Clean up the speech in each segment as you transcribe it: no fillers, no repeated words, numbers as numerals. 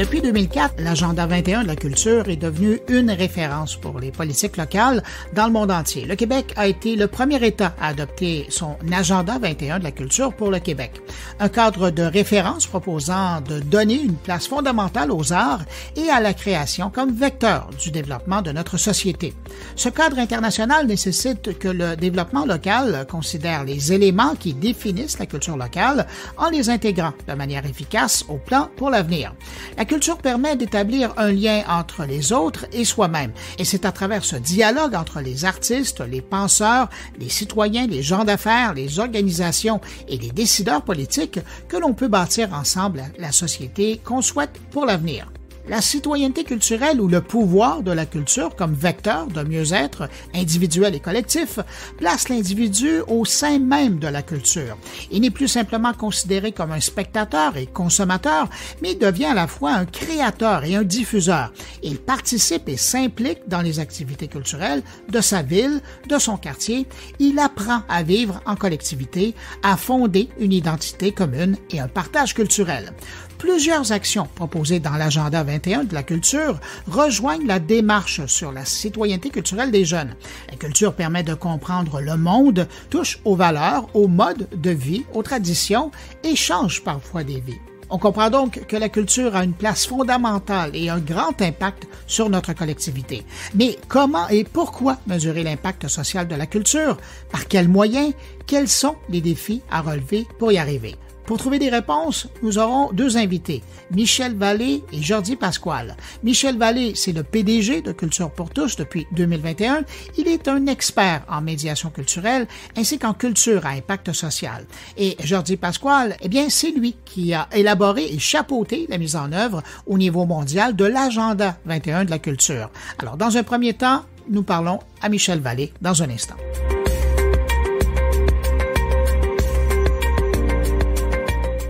Depuis 2004, l'Agenda 21 de la culture est devenu une référence pour les politiques locales dans le monde entier. Le Québec a été le premier État à adopter son Agenda 21 de la culture pour le Québec. Un cadre de référence proposant de donner une place fondamentale aux arts et à la création comme vecteur du développement de notre société. Ce cadre international nécessite que le développement local considère les éléments qui définissent la culture locale en les intégrant de manière efficace au plan pour l'avenir. La culture permet d'établir un lien entre les autres et soi-même, et c'est à travers ce dialogue entre les artistes, les penseurs, les citoyens, les gens d'affaires, les organisations et les décideurs politiques que l'on peut bâtir ensemble la société qu'on souhaite pour l'avenir. La citoyenneté culturelle ou le pouvoir de la culture comme vecteur de mieux-être individuel et collectif place l'individu au sein même de la culture. Il n'est plus simplement considéré comme un spectateur et consommateur, mais devient à la fois un créateur et un diffuseur. Il participe et s'implique dans les activités culturelles de sa ville, de son quartier. Il apprend à vivre en collectivité, à fonder une identité commune et un partage culturel. Plusieurs actions proposées dans l'Agenda 21 de la culture rejoignent la démarche sur la citoyenneté culturelle des jeunes. La culture permet de comprendre le monde, touche aux valeurs, aux modes de vie, aux traditions et change parfois des vies. On comprend donc que la culture a une place fondamentale et un grand impact sur notre collectivité. Mais comment et pourquoi mesurer l'impact social de la culture? Par quels moyens? Quels sont les défis à relever pour y arriver? Pour trouver des réponses, nous aurons deux invités, Michel Vallée et Jordi Pasquale. Michel Vallée, c'est le PDG de Culture pour tous depuis 2021. Il est un expert en médiation culturelle ainsi qu'en culture à impact social. Et Jordi Pasquale, eh bien, c'est lui qui a élaboré et chapeauté la mise en œuvre au niveau mondial de l'Agenda 21 de la culture. Alors, dans un premier temps, nous parlons à Michel Vallée dans un instant.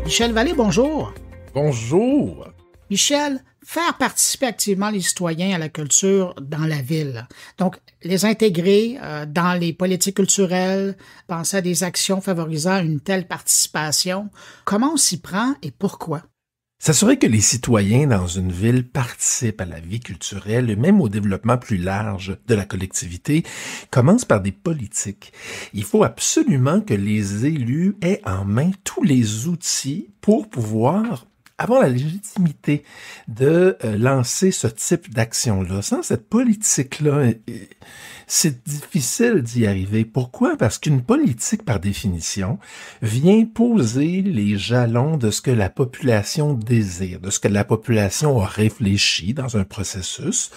Michel Vallée, bonjour. Bonjour. Michel, faire participer activement les citoyens à la culture dans la ville. Donc, les intégrer dans les politiques culturelles, penser à des actions favorisant une telle participation. Comment on s'y prend et pourquoi? S'assurer que les citoyens dans une ville participent à la vie culturelle et même au développement plus large de la collectivité commence par des politiques. Il faut absolument que les élus aient en main tous les outils pour pouvoir avoir la légitimité de lancer ce type d'action-là. Sans cette politique-là, c'est difficile d'y arriver. Pourquoi? Parce qu'une politique, par définition, vient poser les jalons de ce que la population désire, de ce que la population a réfléchi dans un processus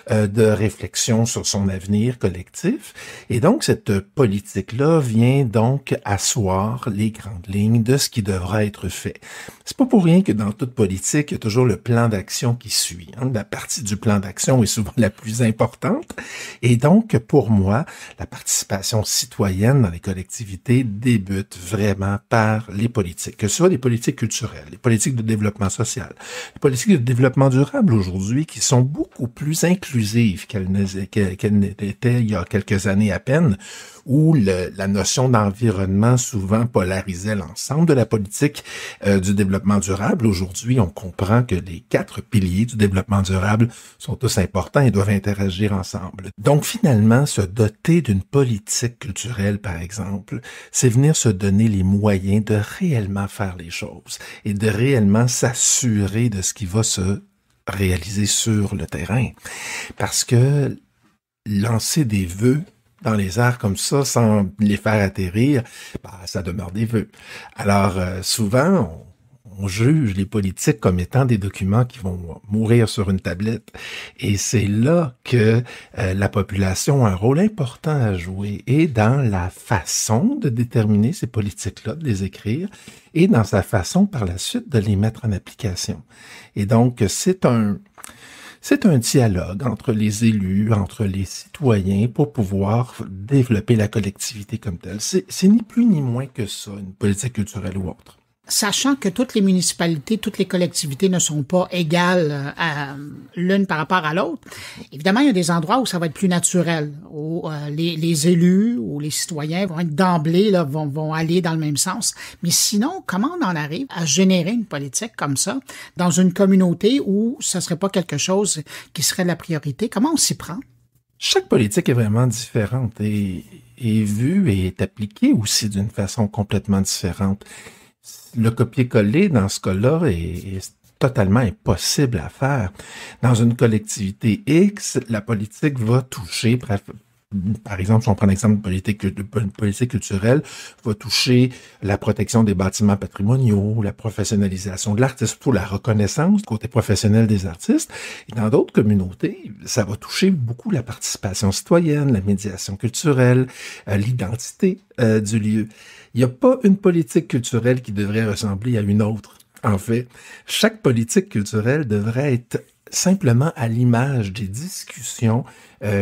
de réflexion sur son avenir collectif. Et donc, cette politique-là vient donc asseoir les grandes lignes de ce qui devra être fait. C'est pas pour rien que dans toute politique, il y a toujours le plan d'action qui suit. La partie du plan d'action est souvent la plus importante. Et donc, pour moi, la participation citoyenne dans les collectivités débute vraiment par les politiques, que ce soit les politiques culturelles, les politiques de développement social, les politiques de développement durable aujourd'hui qui sont beaucoup plus inclusives qu'elles n'étaient il y a quelques années à peine, où la notion d'environnement souvent polarisait l'ensemble de la politique du développement durable. Aujourd'hui, on comprend que les 4 piliers du développement durable sont tous importants et doivent interagir ensemble. Donc finalement, se doter d'une politique culturelle, par exemple, c'est venir se donner les moyens de réellement faire les choses et de réellement s'assurer de ce qui va se réaliser sur le terrain. Parce que lancer des vœux dans les airs comme ça, sans les faire atterrir, ça demeure des vœux. Alors, souvent, on juge les politiques comme étant des documents qui vont mourir sur une tablette. Et c'est là que la population a un rôle important à jouer, et dans la façon de déterminer ces politiques-là, de les écrire, et dans sa façon, par la suite, de les mettre en application. Et donc, c'est un dialogue entre les élus, entre les citoyens pour pouvoir développer la collectivité comme telle. C'est ni plus ni moins que ça, une politique culturelle ou autre. sachant que toutes les municipalités, toutes les collectivités ne sont pas égales l'une par rapport à l'autre, évidemment, il y a des endroits où ça va être plus naturel, où les élus ou les citoyens vont être d'emblée, là, vont aller dans le même sens. Mais sinon, comment on en arrive à générer une politique comme ça dans une communauté où ça serait pas quelque chose qui serait la priorité? Comment on s'y prend? Chaque politique est vraiment différente et est vue et est appliquée aussi d'une façon complètement différente. Le copier-coller, dans ce cas-là, est totalement impossible à faire. Dans une collectivité X, la politique va toucher, par exemple, si on prend l'exemple de politique culturelle, va toucher la protection des bâtiments patrimoniaux, la professionnalisation de l'artiste, surtout la reconnaissance du côté professionnel des artistes. Et dans d'autres communautés, ça va toucher beaucoup la participation citoyenne, la médiation culturelle, l'identité du lieu. Il n'y a pas une politique culturelle qui devrait ressembler à une autre. En fait, chaque politique culturelle devrait être simplement à l'image des discussions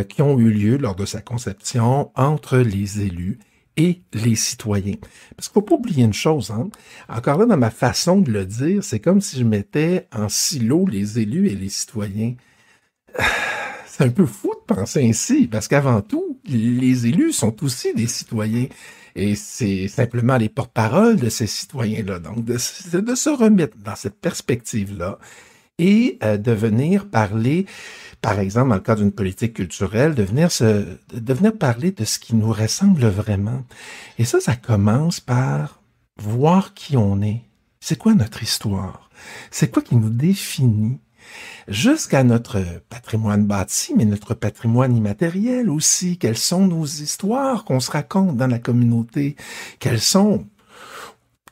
qui ont eu lieu lors de sa conception entre les élus et les citoyens. Parce qu'il ne faut pas oublier une chose, hein? Encore là, dans ma façon de le dire, c'est comme si je mettais en silo les élus et les citoyens. C'est un peu fou de penser ainsi, parce qu'avant tout, les élus sont aussi des citoyens. Et c'est simplement les porte-paroles de ces citoyens-là. Donc, de se remettre dans cette perspective-là et de venir parler, par exemple, dans le cadre d'une politique culturelle, de venir parler de ce qui nous ressemble vraiment. Et ça commence par voir qui on est. C'est quoi notre histoire? C'est quoi qui nous définit? Jusqu'à notre patrimoine bâti, mais notre patrimoine immatériel aussi. Quelles sont nos histoires qu'on se raconte dans la communauté? Quelles sont,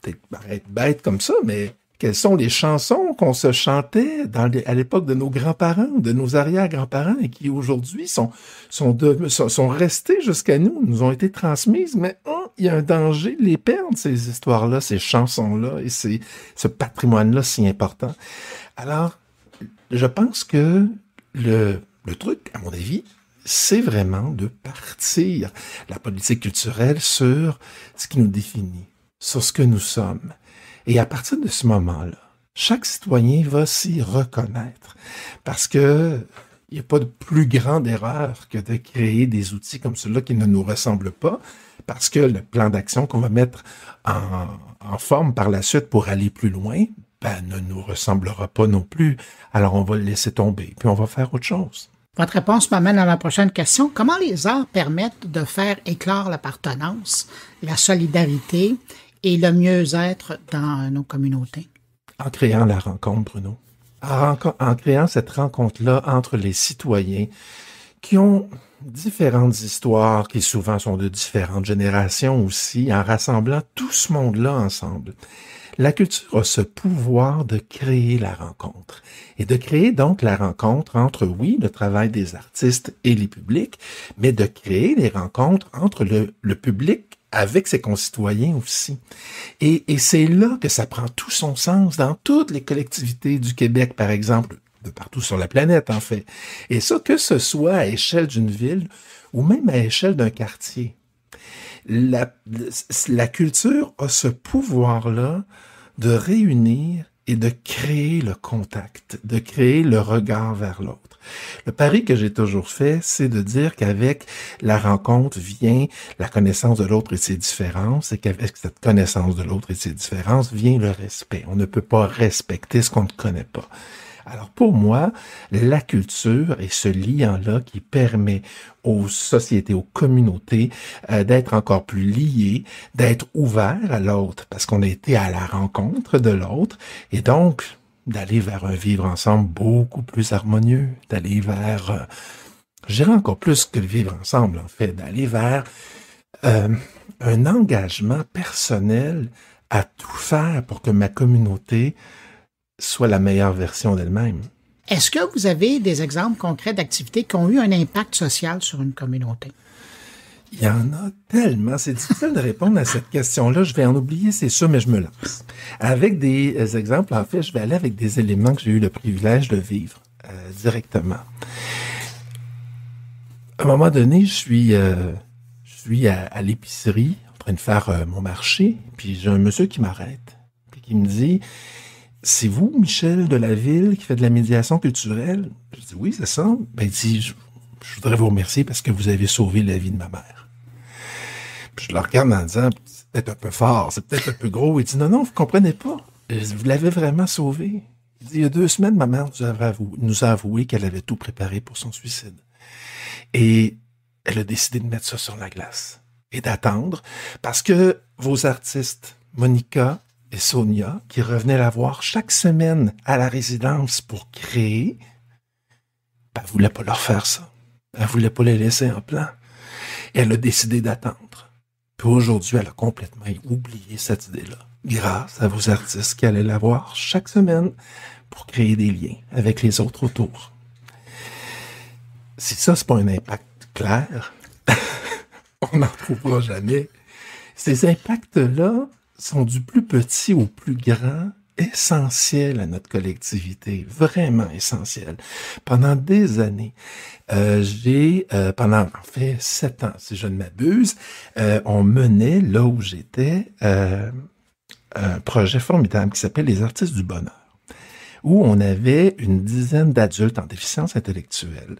peut-être paraître bête comme ça, mais quelles sont les chansons qu'on se chantait à l'époque de nos grands-parents, de nos arrière-grands-parents, et qui aujourd'hui sont restées jusqu'à nous, nous ont été transmises, mais il y a un danger de les perdre, ces histoires-là, ces chansons-là, et ce patrimoine-là si important. Alors, je pense que le truc, à mon avis, c'est vraiment de partir la politique culturelle sur ce qui nous définit, sur ce que nous sommes. Et à partir de ce moment-là, chaque citoyen va s'y reconnaître. Parce que il n'y a pas de plus grande erreur que de créer des outils comme ceux-là qui ne nous ressemblent pas, parce que le plan d'action qu'on va mettre en forme par la suite pour aller plus loin, ne nous ressemblera pas non plus. Alors, on va le laisser tomber, puis on va faire autre chose. Votre réponse m'amène à ma prochaine question. Comment les arts permettent de faire éclore l'appartenance, la solidarité et le mieux-être dans nos communautés? En créant la rencontre, Bruno. En créant cette rencontre-là entre les citoyens qui ont différentes histoires, qui souvent sont de différentes générations aussi, en rassemblant tout ce monde-là ensemble. La culture a ce pouvoir de créer la rencontre et de créer donc la rencontre entre, oui, le travail des artistes et les publics, mais de créer les rencontres entre le public avec ses concitoyens aussi. Et c'est là que ça prend tout son sens dans toutes les collectivités du Québec, par exemple, de partout sur la planète, en fait. Et ça, que ce soit à échelle d'une ville ou même à échelle d'un quartier. La culture a ce pouvoir-là de réunir et de créer le contact, de créer le regard vers l'autre. Le pari que j'ai toujours fait, c'est de dire qu'avec la rencontre vient la connaissance de l'autre et ses différences, et qu'avec cette connaissance de l'autre et ses différences vient le respect. On ne peut pas respecter ce qu'on ne connaît pas. Alors pour moi, la culture est ce lien-là qui permet aux sociétés, aux communautés d'être encore plus liées, d'être ouverts à l'autre parce qu'on a été à la rencontre de l'autre et donc d'aller vers un vivre ensemble beaucoup plus harmonieux, d'aller vers, je dirais encore plus que le vivre ensemble en fait, d'aller vers un engagement personnel à tout faire pour que ma communauté soit la meilleure version d'elle-même. Est-ce que vous avez des exemples concrets d'activités qui ont eu un impact social sur une communauté? Il y en a tellement. C'est difficile de répondre à cette question-là. Je vais en oublier, c'est sûr, mais je me lance. Avec des exemples, en fait, je vais aller avec des éléments que j'ai eu le privilège de vivre directement. À un moment donné, je suis à l'épicerie en train de faire mon marché, puis j'ai un monsieur qui m'arrête. qui me dit « C'est vous, Michel de la Ville, qui fait de la médiation culturelle? » Je dis « Oui, c'est ça. » Ben, il dit « Je voudrais vous remercier parce que vous avez sauvé la vie de ma mère. » Puis je le regarde en disant « C'est peut-être un peu fort, c'est peut-être un peu gros. » Il dit « Non, vous comprenez pas. Vous l'avez vraiment sauvé. » Il dit « Il y a 2 semaines, ma mère nous a avoué qu'elle avait tout préparé pour son suicide. Et elle a décidé de mettre ça sur la glace et d'attendre parce que vos artistes, Monica et Sonia, qui revenaient la voir chaque semaine à la résidence pour créer, elle ne voulait pas leur faire ça. Elle ne voulait pas les laisser en plan. Et elle a décidé d'attendre. Puis aujourd'hui, elle a complètement oublié cette idée-là, grâce à vos artistes qui allaient la voir chaque semaine pour créer des liens avec les autres autour. Si ça, c'est pas un impact clair, on n'en trouvera jamais. Ces impacts-là sont du plus petit au plus grand, essentiels à notre collectivité, vraiment essentiels. Pendant des années, pendant 7 ans, si je ne m'abuse, on menait, là où j'étais, un projet formidable qui s'appelle Les Artistes du Bonheur, où on avait une dizaine d'adultes en déficience intellectuelle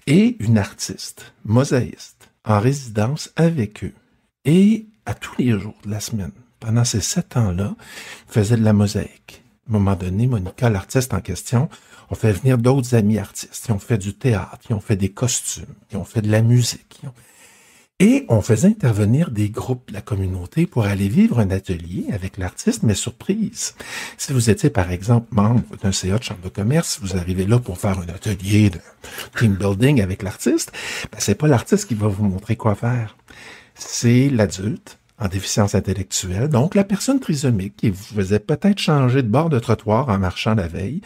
et une artiste, mosaïste, en résidence avec eux. Et à tous les jours de la semaine, pendant ces 7 ans-là, faisait de la mosaïque. À un moment donné, Monica, l'artiste en question, on fait venir d'autres amis artistes. Ils ont fait du théâtre, ils ont fait des costumes, ils ont fait de la musique. Et on faisait intervenir des groupes de la communauté pour aller vivre un atelier avec l'artiste, mais surprise. Si vous étiez, par exemple, membre d'un CA de chambre de commerce, vous arrivez là pour faire un atelier de team building avec l'artiste, ben c'est pas l'artiste qui va vous montrer quoi faire. C'est l'adulte en déficience intellectuelle, donc la personne trisomique qui vous faisait peut-être changer de bord de trottoir en marchant la veille,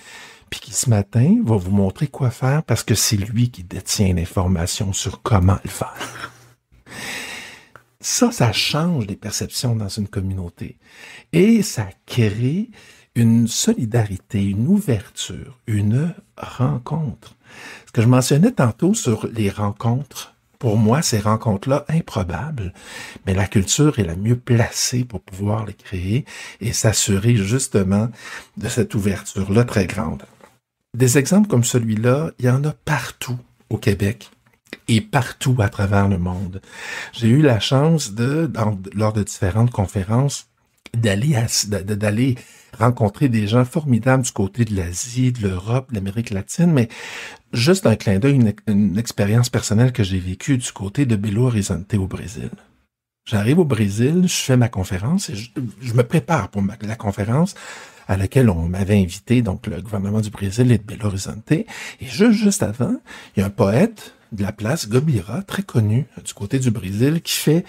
puis qui ce matin va vous montrer quoi faire parce que c'est lui qui détient l'information sur comment le faire. Ça change les perceptions dans une communauté et ça crée une solidarité, une ouverture, une rencontre. Ce que je mentionnais tantôt sur les rencontres, pour moi, ces rencontres-là, improbables, mais la culture est la mieux placée pour pouvoir les créer et s'assurer justement de cette ouverture-là très grande. Des exemples comme celui-là, il y en a partout au Québec et partout à travers le monde. J'ai eu la chance lors de différentes conférences, d'aller rencontrer des gens formidables du côté de l'Asie, de l'Europe, de l'Amérique latine, mais juste un clin d'œil, une expérience personnelle que j'ai vécue du côté de Belo Horizonte au Brésil. J'arrive au Brésil, je fais ma conférence et je me prépare pour la conférence à laquelle on m'avait invité, donc le gouvernement du Brésil et de Belo Horizonte. Et juste avant, il y a un poète de la place, Gobira, très connu du côté du Brésil, qui fait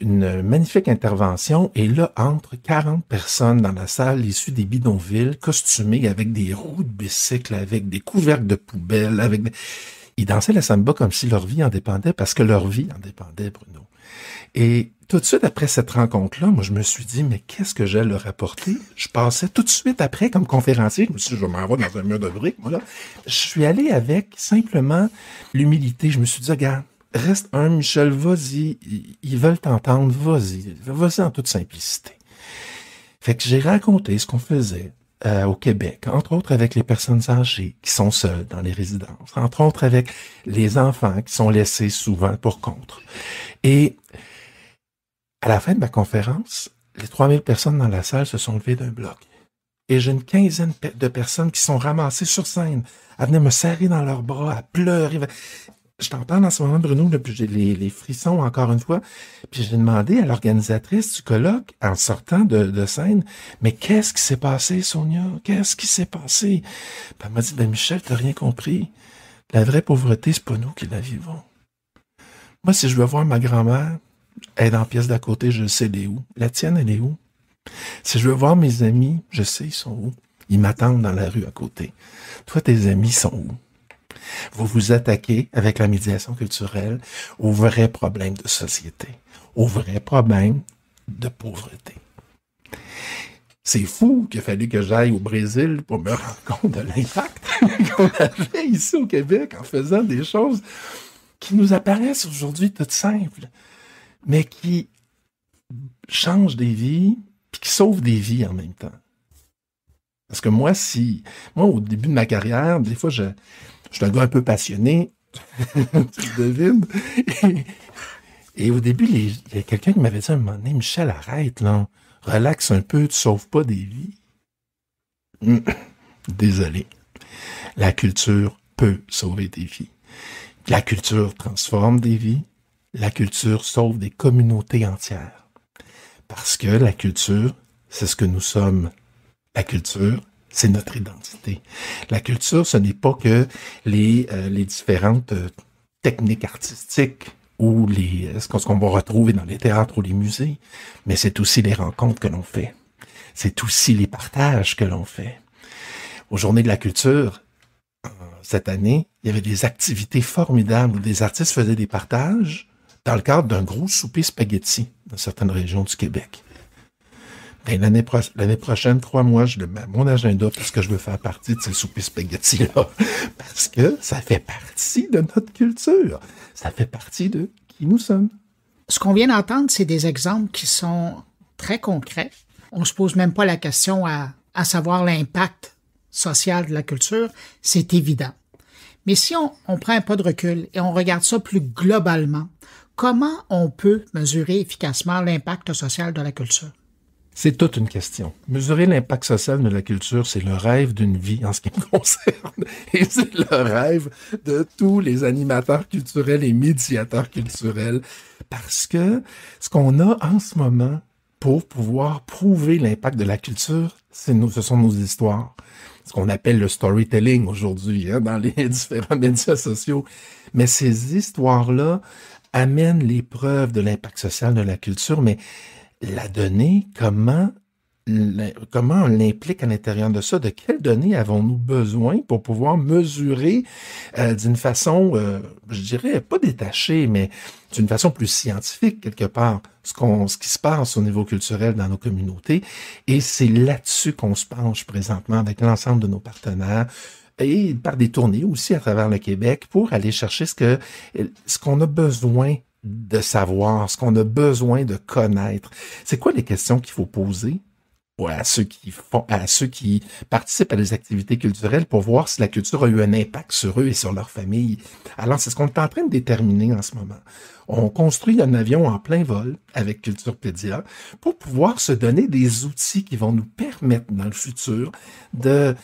une magnifique intervention. Et là, entre 40 personnes dans la salle, issues des bidonvilles, costumées avec des roues de bicycle, avec des couvercles de poubelle, Ils dansaient la samba comme si leur vie en dépendait, parce que leur vie en dépendait, Bruno. Et tout de suite après cette rencontre-là, moi, je me suis dit, mais qu'est-ce que j'ai à leur apporter? Je passais tout de suite après comme conférencier. Je me suis dit, je m'en vais dans un mur de briques, moi, là. Je suis allé avec simplement l'humilité. Je me suis dit, regarde, reste un, Michel, vas-y. Ils veulent t'entendre, vas-y. Vas-y en toute simplicité. Fait que j'ai raconté ce qu'on faisait au Québec, entre autres avec les personnes âgées qui sont seules dans les résidences, entre autres avec les enfants qui sont laissés souvent pour contre. Et à la fin de ma conférence, les 3000 personnes dans la salle se sont levées d'un bloc. Et j'ai une quinzaine de personnes qui sont ramassées sur scène, à venir me serrer dans leurs bras, à pleurer. Je t'en parle en ce moment, Bruno, là, puis j'ai les frissons encore une fois. Puis j'ai demandé à l'organisatrice du colloque, en sortant de scène, mais qu'est-ce qui s'est passé, Sonia? Qu'est-ce qui s'est passé? Puis elle m'a dit, Michel, t'as rien compris. La vraie pauvreté, c'est pas nous qui la vivons. Moi, si je veux voir ma grand-mère, elle est dans la pièce d'à côté, je sais elle est où. La tienne, elle est où? Si je veux voir mes amis, je sais ils sont où. Ils m'attendent dans la rue à côté. Toi, tes amis sont où? Vous vous attaquez avec la médiation culturelle aux vrais problèmes de société, aux vrais problèmes de pauvreté. C'est fou qu'il a fallu que j'aille au Brésil pour me rendre compte de l'impact qu'on avait ici au Québec en faisant des choses qui nous apparaissent aujourd'hui toutes simples, mais qui changent des vies puis qui sauvent des vies en même temps. Parce que moi, au début de ma carrière, des fois, je suis un gars un peu passionné, tu devines. Et au début, il y a quelqu'un qui m'avait dit à un moment donné, Michel, arrête, là, relaxe un peu, tu sauves pas des vies. Désolé. La culture peut sauver des vies. La culture transforme des vies. La culture sauve des communautés entières. Parce que la culture, c'est ce que nous sommes. La culture, c'est notre identité. La culture, ce n'est pas que les différentes techniques artistiques ou ce qu'on va retrouver dans les théâtres ou les musées, mais c'est aussi les rencontres que l'on fait. C'est aussi les partages que l'on fait. Aux Journées de la culture, cette année, il y avait des activités formidables où des artistes faisaient des partages dans le cadre d'un gros souper spaghetti dans certaines régions du Québec. Ben, l'année prochaine, 3 mois, je le mets à mon agenda parce que je veux faire partie de ces soupers spaghetti-là. Parce que ça fait partie de notre culture. Ça fait partie de qui nous sommes. Ce qu'on vient d'entendre, c'est des exemples qui sont très concrets. On ne se pose même pas la question à savoir l'impact social de la culture. C'est évident. Mais si on prend un pas de recul et on regarde ça plus globalement, comment on peut mesurer efficacement l'impact social de la culture? C'est toute une question. Mesurer l'impact social de la culture, c'est le rêve d'une vie en ce qui me concerne. Et c'est le rêve de tous les animateurs culturels et médiateurs culturels. Parce que ce qu'on a en ce moment pour pouvoir prouver l'impact de la culture, ce sont nos histoires. Ce qu'on appelle le storytelling aujourd'hui, dans les différents médias sociaux. Mais ces histoires-là amènent les preuves de l'impact social de la culture, mais la donnée, comment on l'implique à l'intérieur de ça? De quelles données avons-nous besoin pour pouvoir mesurer d'une façon, je dirais, pas détachée, mais d'une façon plus scientifique, quelque part, ce qui se passe au niveau culturel dans nos communautés? Et c'est là-dessus qu'on se penche présentement avec l'ensemble de nos partenaires et par des tournées aussi à travers le Québec pour aller chercher ce qu'on a besoin de savoir, ce qu'on a besoin de connaître. C'est quoi les questions qu'il faut poser à ceux qui participent à des activités culturelles pour voir si la culture a eu un impact sur eux et sur leur famille? Alors, c'est ce qu'on est en train de déterminer en ce moment. On construit un avion en plein vol avec Culturepédia pour pouvoir se donner des outils qui vont nous permettre dans le futur de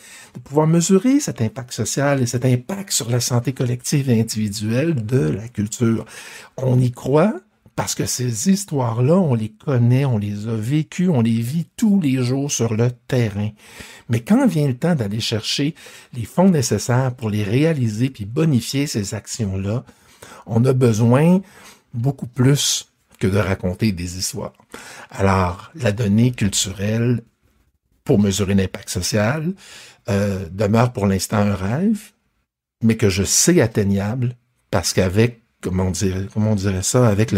pouvoir mesurer cet impact social et cet impact sur la santé collective et individuelle de la culture. On y croit parce que ces histoires-là, on les connaît, on les a vécues, on les vit tous les jours sur le terrain. Mais quand vient le temps d'aller chercher les fonds nécessaires pour les réaliser puis bonifier ces actions-là, on a besoin beaucoup plus que de raconter des histoires. Alors, la donnée culturelle pour mesurer l'impact social demeure pour l'instant un rêve, mais que je sais atteignable parce qu'avec, comment on dirait ça, avec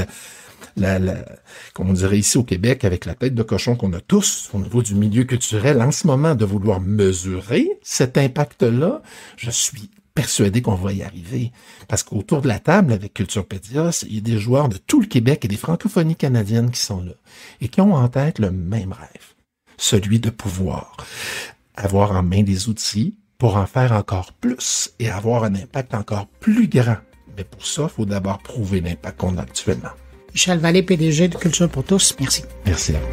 comme on dirait ici au Québec, avec la tête de cochon qu'on a tous au niveau du milieu culturel en ce moment, de vouloir mesurer cet impact-là, je suis persuadé qu'on va y arriver. Parce qu'autour de la table, avec Culturepédia, il y a des joueurs de tout le Québec et des francophonies canadiennes qui sont là et qui ont en tête le même rêve, celui de pouvoir avoir en main des outils pour en faire encore plus et avoir un impact encore plus grand. Mais pour ça, il faut d'abord prouver l'impact qu'on a actuellement. Michel Vallée, PDG de Culture pour tous, merci. Merci à vous.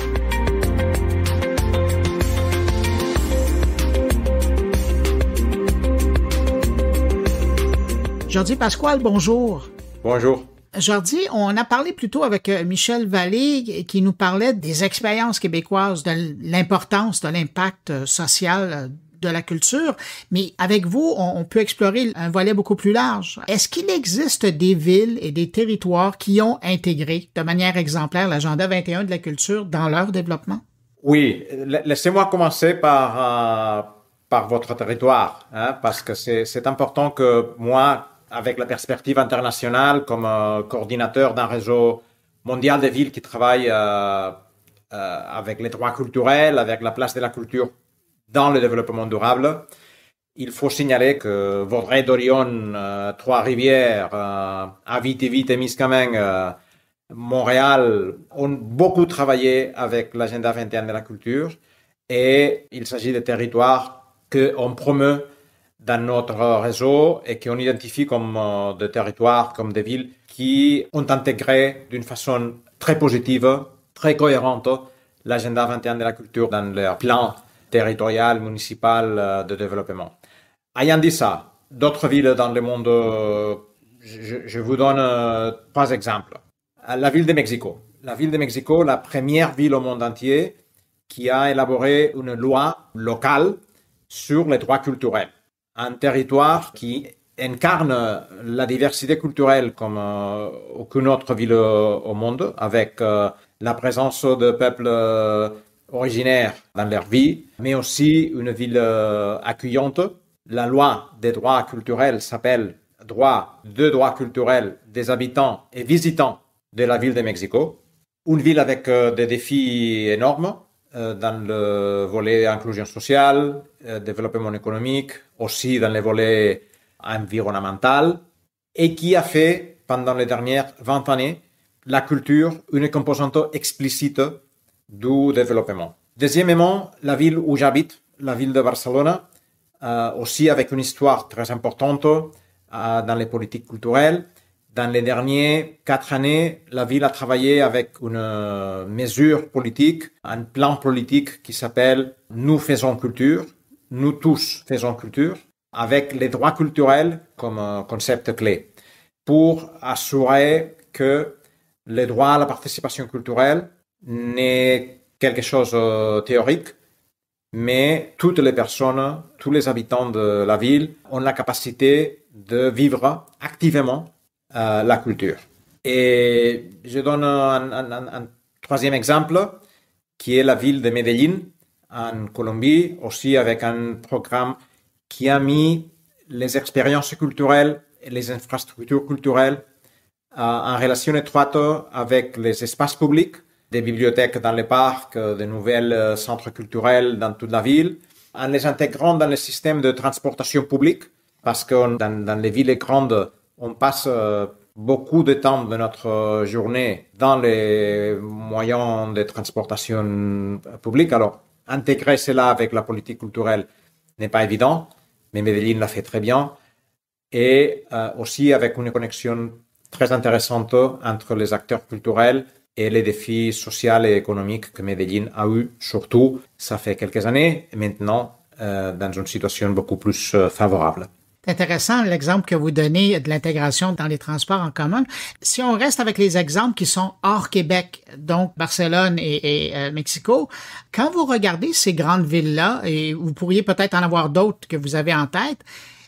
Jordi Pasquale, bonjour. Bonjour. Jordi, on a parlé plus tôt avec Michel Vallée qui nous parlait des expériences québécoises, de l'importance de l'impact social de la culture, mais avec vous, on peut explorer un volet beaucoup plus large. Est-ce qu'il existe des villes et des territoires qui ont intégré de manière exemplaire l'agenda 21 de la culture dans leur développement? Oui, laissez-moi commencer par votre territoire, parce que c'est important que moi, avec la perspective internationale, comme coordinateur d'un réseau mondial de villes qui travaille avec les droits culturels, avec la place de la culture dans le développement durable, il faut signaler que Vaudreuil, Dorion, Trois-Rivières, Abitibi-Témiscamingue, Montréal ont beaucoup travaillé avec l'agenda 21 de la culture Et il s'agit de territoires qu'on promeut dans notre réseau et qu'on identifie comme des territoires, comme des villes qui ont intégré d'une façon très positive, très cohérente, l'agenda 21 de la culture dans leur plan territorial, municipal de développement. Ayant dit ça, d'autres villes dans le monde, je vous donne 3 exemples. La ville de Mexico. La ville de Mexico, la première ville au monde entier qui a élaboré une loi locale sur les droits culturels. Un territoire qui incarne la diversité culturelle comme aucune autre ville au monde, avec la présence de peuples originaires dans leur vie, mais aussi une ville accueillante. La loi des droits culturels s'appelle droit culturels des habitants et visitants de la ville de Mexico. Une ville avec des défis énormes dans le volet inclusion sociale, développement économique, aussi dans le volet environnemental, et qui a fait, pendant les dernières 20 années, la culture une composante explicite du développement. Deuxièmement, la ville où j'habite, la ville de Barcelone, aussi avec une histoire très importante dans les politiques culturelles. Dans les dernières 4 années, la ville a travaillé avec une mesure politique, un plan politique qui s'appelle « Nous faisons culture », « Nous tous faisons culture », avec les droits culturels comme concept clé, pour assurer que le droit à la participation culturelle n'est quelque chose de théorique, mais toutes les personnes, tous les habitants de la ville ont la capacité de vivre activement la culture. Et je donne un troisième exemple, qui est la ville de Medellín, en Colombie, aussi avec un programme qui a mis les expériences culturelles et les infrastructures culturelles en relation étroite avec les espaces publics, des bibliothèques dans les parcs, de nouvelles centres culturels dans toute la ville, en les intégrant dans le système de transportation publique, parce que dans les villes grandes, on passe beaucoup de temps de notre journée dans les moyens de transportation publique. Alors, intégrer cela avec la politique culturelle n'est pas évident, mais Medellín l'a fait très bien. Et aussi avec une connexion très intéressante entre les acteurs culturels et les défis sociaux et économiques que Medellín a eu, surtout, ça fait quelques années, et maintenant, dans une situation beaucoup plus favorable. C'est intéressant l'exemple que vous donnez de l'intégration dans les transports en commun. Si on reste avec les exemples qui sont hors Québec, donc Barcelone et Mexico, quand vous regardez ces grandes villes-là, et vous pourriez peut-être en avoir d'autres que vous avez en tête,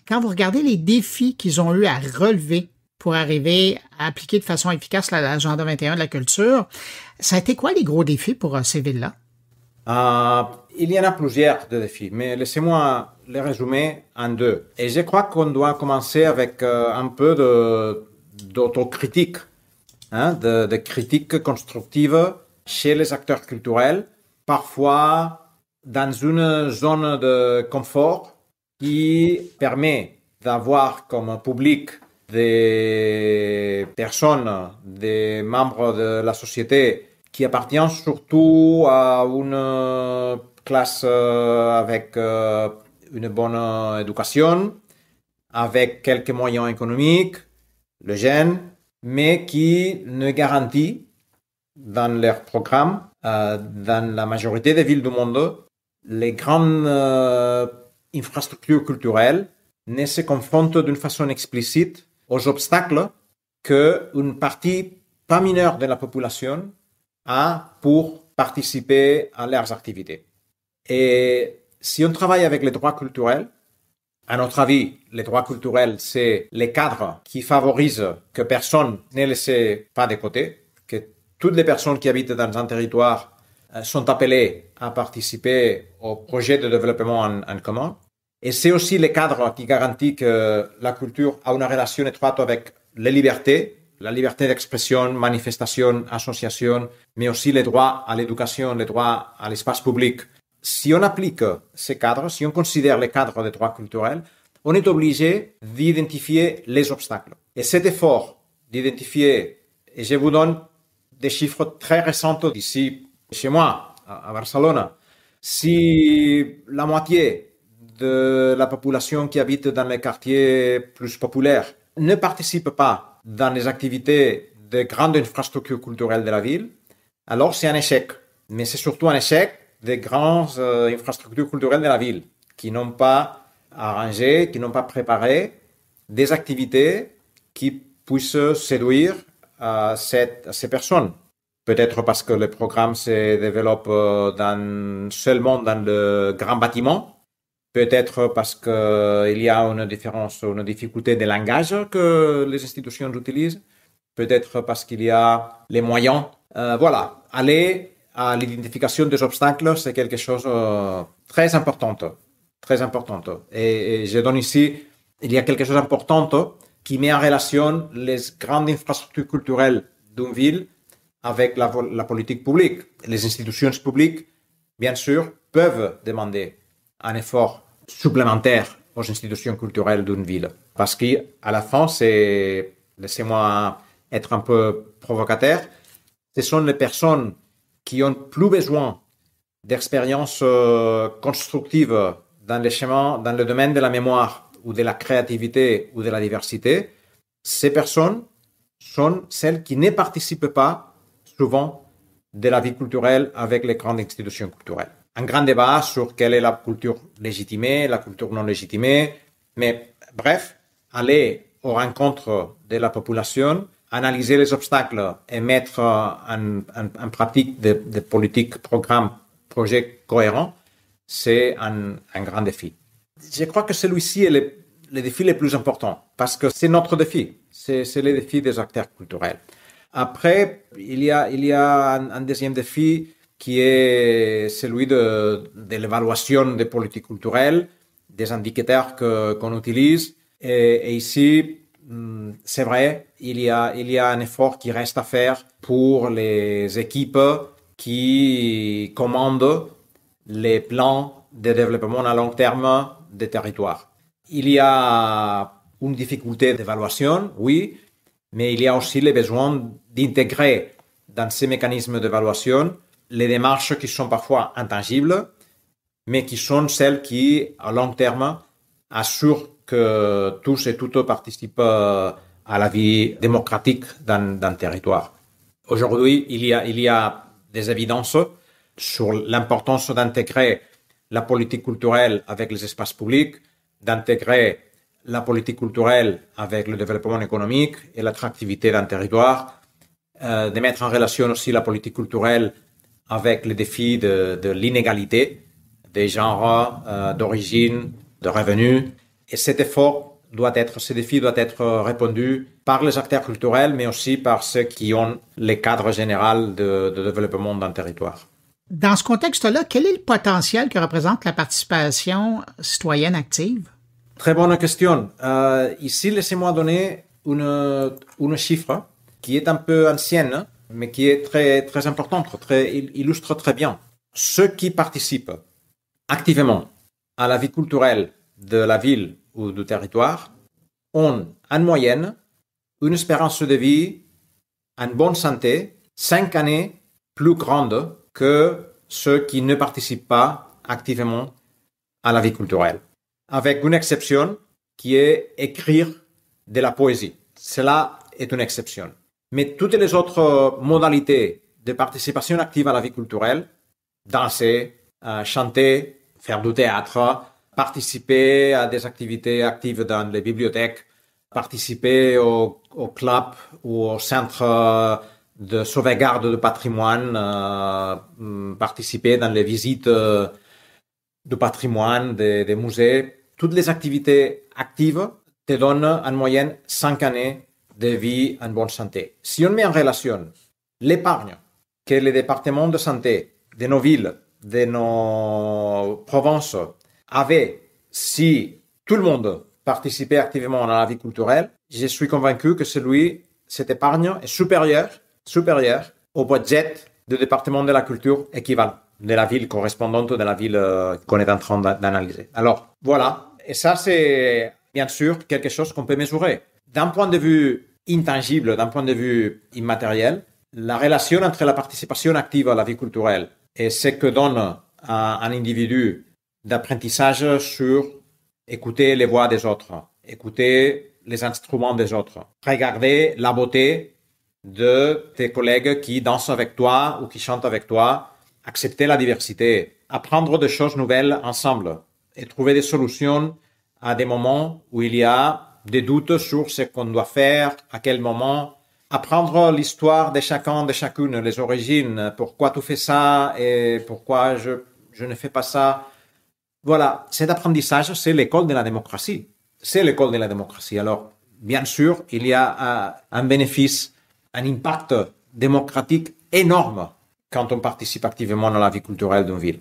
quand vous regardez les défis qu'ils ont eu à relever pour arriver à appliquer de façon efficace l'agenda 21 de la culture, ça a été quoi les gros défis pour ces villes-là? Il y en a plusieurs de défis, mais laissez-moi les résumer en 2. Et je crois qu'on doit commencer avec un peu d'autocritique, de critique constructive chez les acteurs culturels, parfois dans une zone de confort qui permet d'avoir comme public des personnes, des membres de la société qui appartiennent surtout à une classe avec une bonne éducation, avec quelques moyens économiques, le jeune, mais qui ne garantit dans leur programme, dans la majorité des villes du monde, les grandes infrastructures culturelles ne se confrontent d'une façon explicite aux obstacles qu'une partie pas mineure de la population a pour participer à leurs activités. Et si on travaille avec les droits culturels, à notre avis, les droits culturels, c'est les cadres qui favorisent que personne ne laisse pas de côté, que toutes les personnes qui habitent dans un territoire sont appelées à participer au projet de développement en commun. Et c'est aussi les cadres qui garantissent que la culture a une relation étroite avec les libertés, la liberté d'expression, manifestation, association, mais aussi les droits à l'éducation, les droits à l'espace public. Si on applique ces cadres, si on considère les cadres des droits culturels, on est obligé d'identifier les obstacles. Et cet effort d'identifier, et je vous donne des chiffres très récents d'ici, chez moi, à Barcelone, Si la moitié de la population qui habite dans les quartiers plus populaires ne participe pas dans les activités de grandes infrastructures culturelles de la ville, alors c'est un échec. Mais c'est surtout un échec des grandes infrastructures culturelles de la ville qui n'ont pas arrangé, qui n'ont pas préparé des activités qui puissent séduire ces personnes. Peut-être parce que le programme se développe seulement dans le grand bâtiment. Peut-être parce qu'il y a une différence, une difficulté de langage que les institutions utilisent. Peut-être parce qu'il y a les moyens. Voilà, aller à l'identification des obstacles, c'est quelque chose de très important. Très importante. Et je donne ici, il y a quelque chose d'important qui met en relation les grandes infrastructures culturelles d'une ville avec la politique publique. Les institutions publiques, bien sûr, peuvent demander un effort supplémentaire aux institutions culturelles d'une ville. Parce qu'à la fin, laissez-moi être un peu provocateur, ce sont les personnes qui ont plus besoin d'expériences constructives dans le domaine de la mémoire ou de la créativité ou de la diversité. Ces personnes sont celles qui ne participent pas souvent de la vie culturelle avec les grandes institutions culturelles. Un grand débat sur quelle est la culture légitimée, la culture non légitimée, mais bref, aller aux rencontres de la population, analyser les obstacles et mettre en pratique des politiques, programmes, projets cohérents, c'est un grand défi. Je crois que celui-ci est le défi le plus important parce que c'est notre défi, c'est le défi des acteurs culturels. Après, il y a un deuxième défi qui est celui de l'évaluation des politiques culturelles, des indicateurs qu'on utilise. Et ici, c'est vrai, il y a un effort qui reste à faire pour les équipes qui commandent les plans de développement à long terme des territoires. Il y a une difficulté d'évaluation, oui, mais il y a aussi le besoin d'intégrer dans ces mécanismes d'évaluation les démarches qui sont parfois intangibles, mais qui sont celles qui, à long terme, assurent que tous et toutes participent à la vie démocratique dans un territoire. Aujourd'hui, il y a des évidences sur l'importance d'intégrer la politique culturelle avec les espaces publics, d'intégrer la politique culturelle avec le développement économique et l'attractivité d'un territoire, de mettre en relation aussi la politique culturelle avec les défis de l'inégalité des genres, d'origine, de revenus. Et ce défi doit être répondu par les acteurs culturels, mais aussi par ceux qui ont les cadres généraux de développement d'un territoire. Dans ce contexte-là, quel est le potentiel que représente la participation citoyenne active? Très bonne question. Ici, laissez-moi donner une chiffre qui est un peu ancienne, mais qui est très, très importante, illustre très bien. Ceux qui participent activement à la vie culturelle de la ville ou du territoire ont en moyenne une espérance de vie en bonne santé 5 années plus grande que ceux qui ne participent pas activement à la vie culturelle. Avec une exception qui est écrire de la poésie. Cela est une exception. Mais toutes les autres modalités de participation active à la vie culturelle, danser, chanter, faire du théâtre, participer à des activités actives dans les bibliothèques, participer au club ou au centre de sauvegarde de patrimoine, participer dans les visites du patrimoine, des musées. Toutes les activités actives te donnent en moyenne 5 années de vie en bonne santé. Si on met en relation l'épargne que les départements de santé de nos villes, de nos provinces avaient si tout le monde participait activement à la vie culturelle, je suis convaincu que cette épargne est supérieure au budget du département de la culture équivalent de la ville correspondante de la ville qu'on est en train d'analyser. Alors, voilà. Et ça, c'est bien sûr quelque chose qu'on peut mesurer. D'un point de vue intangible, d'un point de vue immatériel, la relation entre la participation active à la vie culturelle et ce que donne à un individu d'apprentissage sur écouter les voix des autres, écouter les instruments des autres, regarder la beauté de tes collègues qui dansent avec toi ou qui chantent avec toi, accepter la diversité, apprendre des choses nouvelles ensemble et trouver des solutions à des moments où il y a des doutes sur ce qu'on doit faire, à quel moment, apprendre l'histoire de chacun, de chacune, les origines, pourquoi tu fais ça et pourquoi je ne fais pas ça. Voilà, cet apprentissage, c'est l'école de la démocratie. C'est l'école de la démocratie. Alors, bien sûr, il y a un bénéfice, un impact démocratique énorme quand on participe activement dans la vie culturelle d'une ville.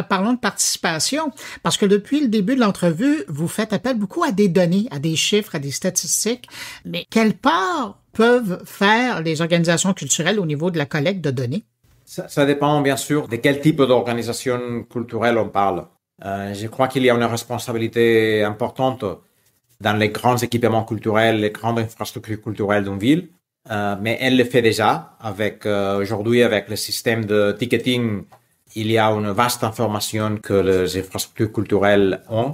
Parlons de participation, parce que depuis le début de l'entrevue, vous faites appel beaucoup à des données, à des chiffres, à des statistiques. Mais quelle part peuvent faire les organisations culturelles au niveau de la collecte de données? Ça dépend bien sûr de quel type d'organisation culturelle on parle. Je crois qu'il y a une responsabilité importante dans les grands équipements culturels, les grandes infrastructures culturelles d'une ville, mais elle le fait déjà. Aujourd'hui, avec le système de ticketing, il y a une vaste information que les infrastructures culturelles ont.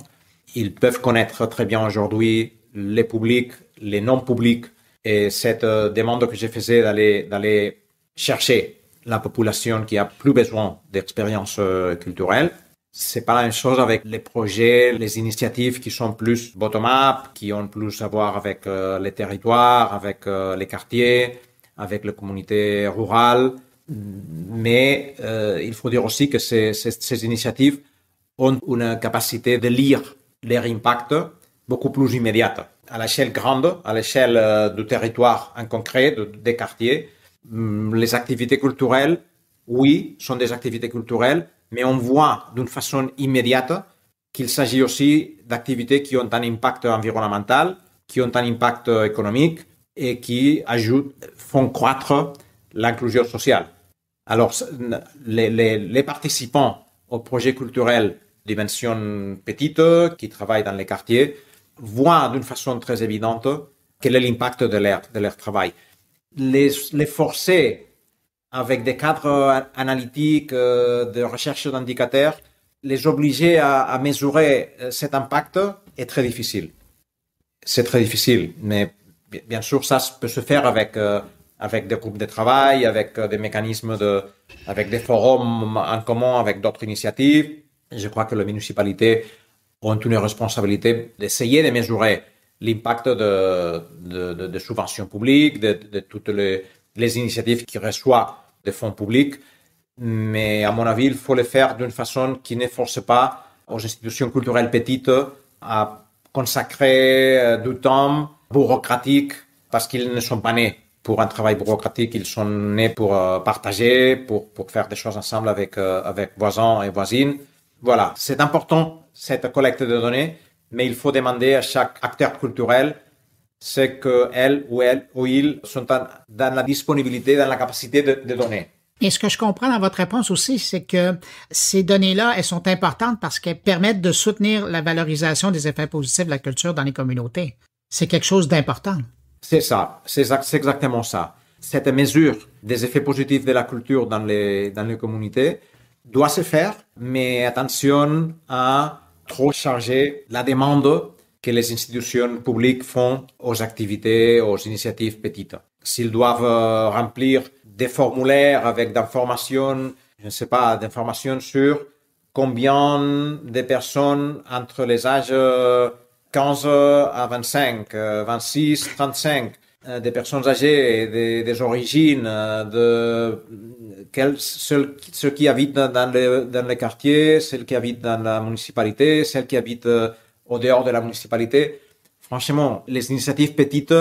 Ils peuvent connaître très bien aujourd'hui les publics, les non-publics, et cette demande que je faisais d'aller chercher la population qui a plus besoin d'expériences culturelles. C'est pas la même chose avec les projets, les initiatives qui sont plus bottom-up, qui ont plus à voir avec les territoires, avec les quartiers, avec les communautés rurales. Mais il faut dire aussi que ces initiatives ont une capacité de lire leur impact beaucoup plus immédiate. À l'échelle grande, à l'échelle du territoire en concret, des quartiers, les activités culturelles, oui, sont des activités culturelles, mais on voit d'une façon immédiate qu'il s'agit aussi d'activités qui ont un impact environnemental, qui ont un impact économique et qui font croître l'inclusion sociale. Alors, les participants aux projets culturels dimension petite, qui travaillent dans les quartiers, voient d'une façon très évidente quel est l'impact de leur travail. Les forcer avec des cadres analytiques, de recherche d'indicateurs, les obliger à mesurer cet impact est très difficile. C'est très difficile, mais bien sûr, ça peut se faire avec des groupes de travail, avec des mécanismes avec des forums en commun, avec d'autres initiatives. Je crois que les municipalités ont une responsabilité d'essayer de mesurer l'impact de subventions publiques, de toutes les initiatives qui reçoivent des fonds publics. Mais à mon avis, il faut le faire d'une façon qui ne force pas aux institutions culturelles petites à consacrer du temps bureaucratique parce qu'ils ne sont pas nés pour un travail bureaucratique, ils sont nés pour partager, pour faire des choses ensemble avec voisins et voisines. Voilà, c'est important cette collecte de données, mais il faut demander à chaque acteur culturel ce qu'elle ou ils sont dans la disponibilité, dans la capacité de donner. Et ce que je comprends dans votre réponse aussi, c'est que ces données-là, elles sont importantes parce qu'elles permettent de soutenir la valorisation des effets positifs de la culture dans les communautés. C'est quelque chose d'important. C'est ça, c'est exactement ça. Cette mesure des effets positifs de la culture dans les communautés doit se faire, mais attention à trop charger la demande que les institutions publiques font aux activités, aux initiatives petites. S'ils doivent remplir des formulaires avec d'informations, je ne sais pas, d'informations sur combien de personnes entre les âges 15 à 25, 26, 35, des personnes âgées, des origines, ceux qui habitent dans les quartiers, celles qui habitent dans la municipalité, celles qui habitent au dehors de la municipalité. Franchement, les initiatives petites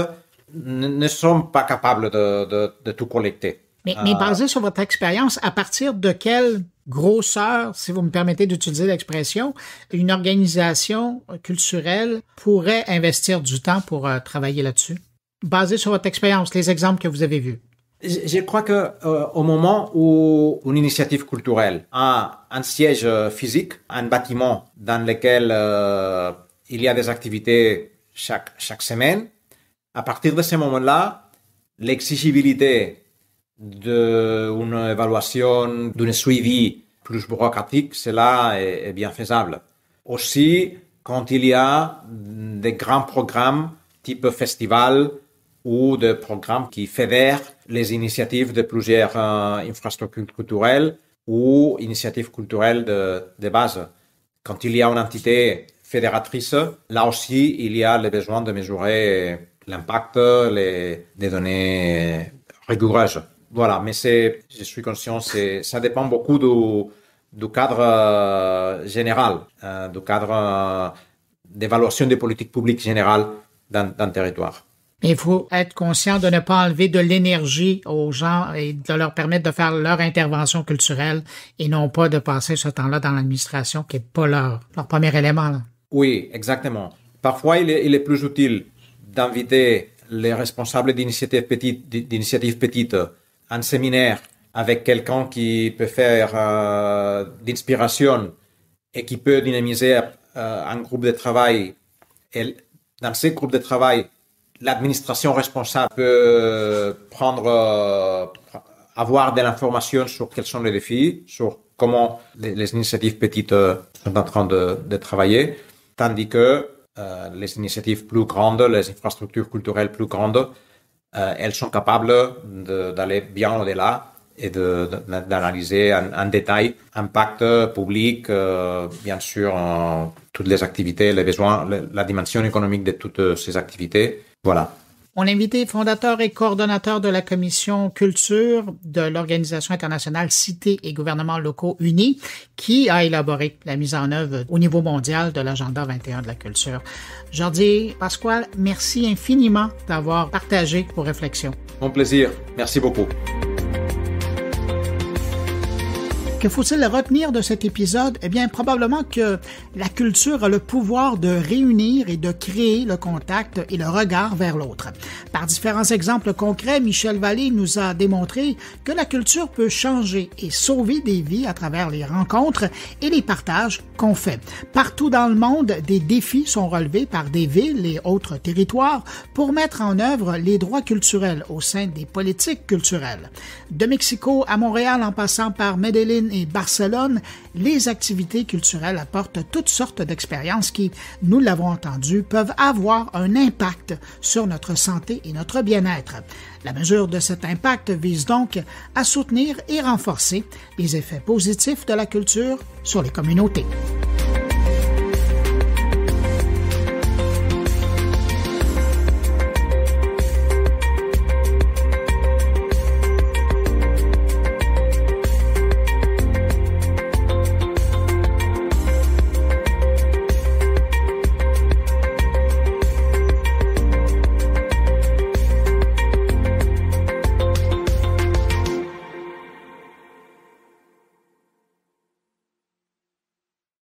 ne sont pas capables de tout collecter. Mais basé sur votre expérience, à partir de quelle grosseur, si vous me permettez d'utiliser l'expression, une organisation culturelle pourrait investir du temps pour travailler là-dessus? Basé sur votre expérience, les exemples que vous avez vus. Je crois que au moment où une initiative culturelle a un siège physique, un bâtiment dans lequel il y a des activités chaque semaine, à partir de ce moment-là, l'exigibilité d'une évaluation, d'un suivi plus bureaucratique, cela est bien faisable. Aussi, quand il y a des grands programmes type festival ou des programmes qui fédèrent les initiatives de plusieurs infrastructures culturelles ou initiatives culturelles de base. Quand il y a une entité fédératrice, là aussi, il y a le besoin de mesurer l'impact, des données rigoureuses. Voilà, mais je suis conscient, ça dépend beaucoup du cadre général, du cadre d'évaluation des politiques publiques générales dans le territoire. Il faut être conscient de ne pas enlever de l'énergie aux gens et de leur permettre de faire leur intervention culturelle et non pas de passer ce temps-là dans l'administration qui n'est pas leur premier élément. Là. Oui, exactement. Parfois, il est plus utile d'inviter les responsables d'initiatives petites à un séminaire avec quelqu'un qui peut faire d'inspiration et qui peut dynamiser un groupe de travail. Et dans ces groupes de travail, l'administration responsable peut avoir de l'information sur quels sont les défis, sur comment les initiatives petites sont en train de travailler, tandis que les initiatives plus grandes, les infrastructures culturelles plus grandes, elles sont capables d'aller bien au-delà et d'analyser en détail l'impact public, bien sûr, toutes les activités, les besoins, la dimension économique de toutes ces activités. Voilà. Mon invité, fondateur et coordonnateur de la commission culture de l'Organisation internationale Cités et gouvernements locaux unis, qui a élaboré la mise en œuvre au niveau mondial de l'agenda 21 de la culture. Jordi Pasquale, merci infiniment d'avoir partagé vos réflexions. Mon plaisir. Merci beaucoup. Que faut-il retenir de cet épisode? Eh bien, probablement que la culture a le pouvoir de réunir et de créer le contact et le regard vers l'autre. Par différents exemples concrets, Michel Vallée nous a démontré que la culture peut changer et sauver des vies à travers les rencontres et les partages qu'on fait. Partout dans le monde, des défis sont relevés par des villes et autres territoires pour mettre en œuvre les droits culturels au sein des politiques culturelles. De Mexico à Montréal en passant par Medellín et Barcelone, les activités culturelles apportent toutes sortes d'expériences qui, nous l'avons entendu, peuvent avoir un impact sur notre santé et notre bien-être. La mesure de cet impact vise donc à soutenir et renforcer les effets positifs de la culture sur les communautés.